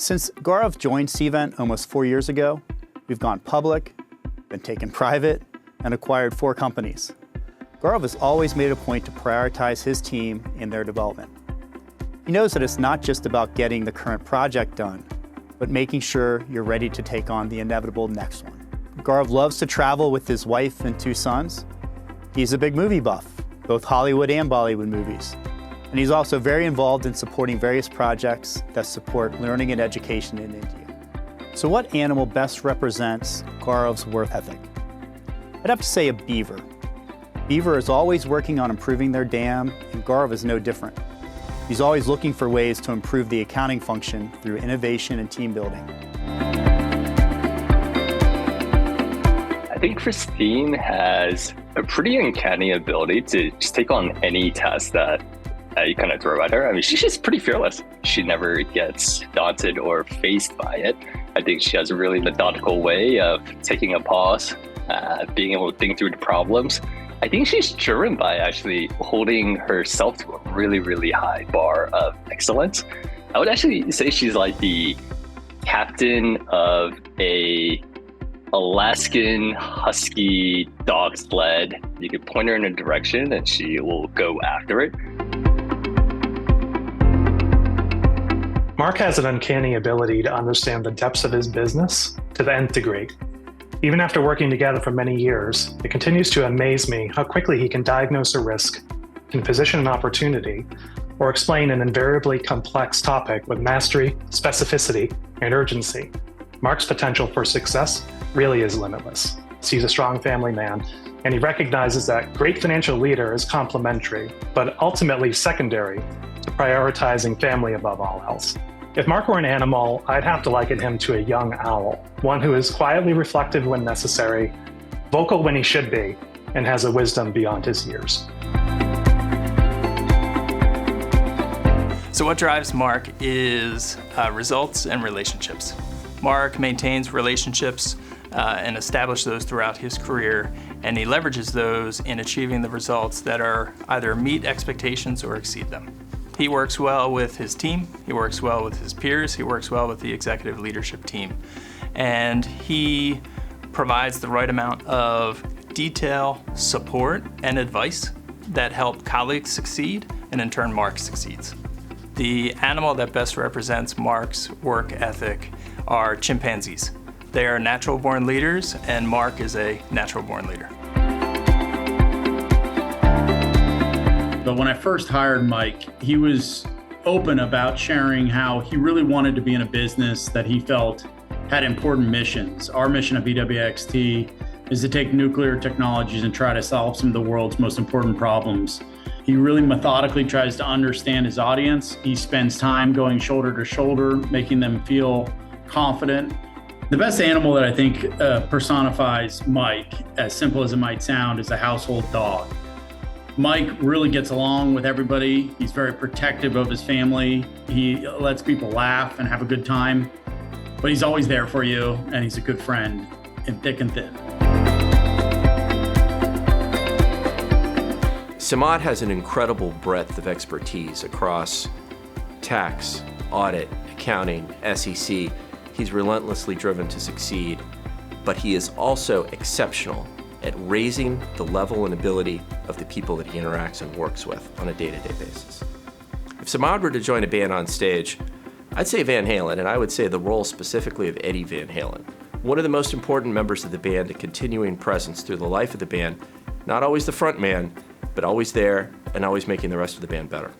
Since Gaurav joined Cvent almost 4 years ago, we've gone public, been taken private, and acquired 4 companies. Gaurav has always made a point to prioritize his team in their development. He knows that it's not just about getting the current project done, but making sure you're ready to take on the inevitable next one. Gaurav loves to travel with his wife and 2 sons. He's a big movie buff, both Hollywood and Bollywood movies. And he's also very involved in supporting various projects that support learning and education in India. So what animal best represents Gaurav's work ethic? I'd have to say a beaver. Beaver is always working on improving their dam, and Gaurav is no different. He's always looking for ways to improve the accounting function through innovation and team building. I think Christine has a pretty uncanny ability to just take on any task that you kind of throw at her. I mean, she's just pretty fearless. She never gets daunted or faced by it. I think she has a really methodical way of taking a pause, being able to think through the problems. I think she's driven by actually holding herself to a really, really high bar of excellence. I would actually say she's like the captain of a Alaskan husky dog sled. You could point her in a direction and she will go after it. Mark has an uncanny ability to understand the depths of his business to the nth degree. Even after working together for many years, it continues to amaze me how quickly he can diagnose a risk, can position an opportunity, or explain an invariably complex topic with mastery, specificity, and urgency. Mark's potential for success really is limitless. He's a strong family man, and he recognizes that great financial leader is complementary, but ultimately secondary to prioritizing family above all else. If Mark were an animal, I'd have to liken him to a young owl, one who is quietly reflective when necessary, vocal when he should be, and has a wisdom beyond his years. So what drives Mark is results and relationships. Mark maintains relationships and establishes those throughout his career, and he leverages those in achieving the results that are either meet expectations or exceed them. He works well with his team, he works well with his peers, he works well with the executive leadership team. And he provides the right amount of detail, support, and advice that help colleagues succeed, and in turn, Mark succeeds. The animal that best represents Mark's work ethic are chimpanzees. They are natural-born leaders, and Mark is a natural-born leader. But when I first hired Mike, he was open about sharing how he really wanted to be in a business that he felt had important missions. Our mission at BWXT is to take nuclear technologies and try to solve some of the world's most important problems. He really methodically tries to understand his audience. He spends time going shoulder to shoulder, making them feel confident. The best animal that I think personifies Mike, as simple as it might sound, is a household dog. Mike really gets along with everybody. He's very protective of his family. He lets people laugh and have a good time, but he's always there for you, and he's a good friend in thick and thin. Samad has an incredible breadth of expertise across tax, audit, accounting, SEC. He's relentlessly driven to succeed, but he is also exceptional at raising the level and ability of the people that he interacts and works with on a day-to-day basis. If Samad were to join a band on stage, I'd say Van Halen, and I would say the role specifically of Eddie Van Halen, one of the most important members of the band, a continuing presence through the life of the band, not always the front man, but always there and always making the rest of the band better.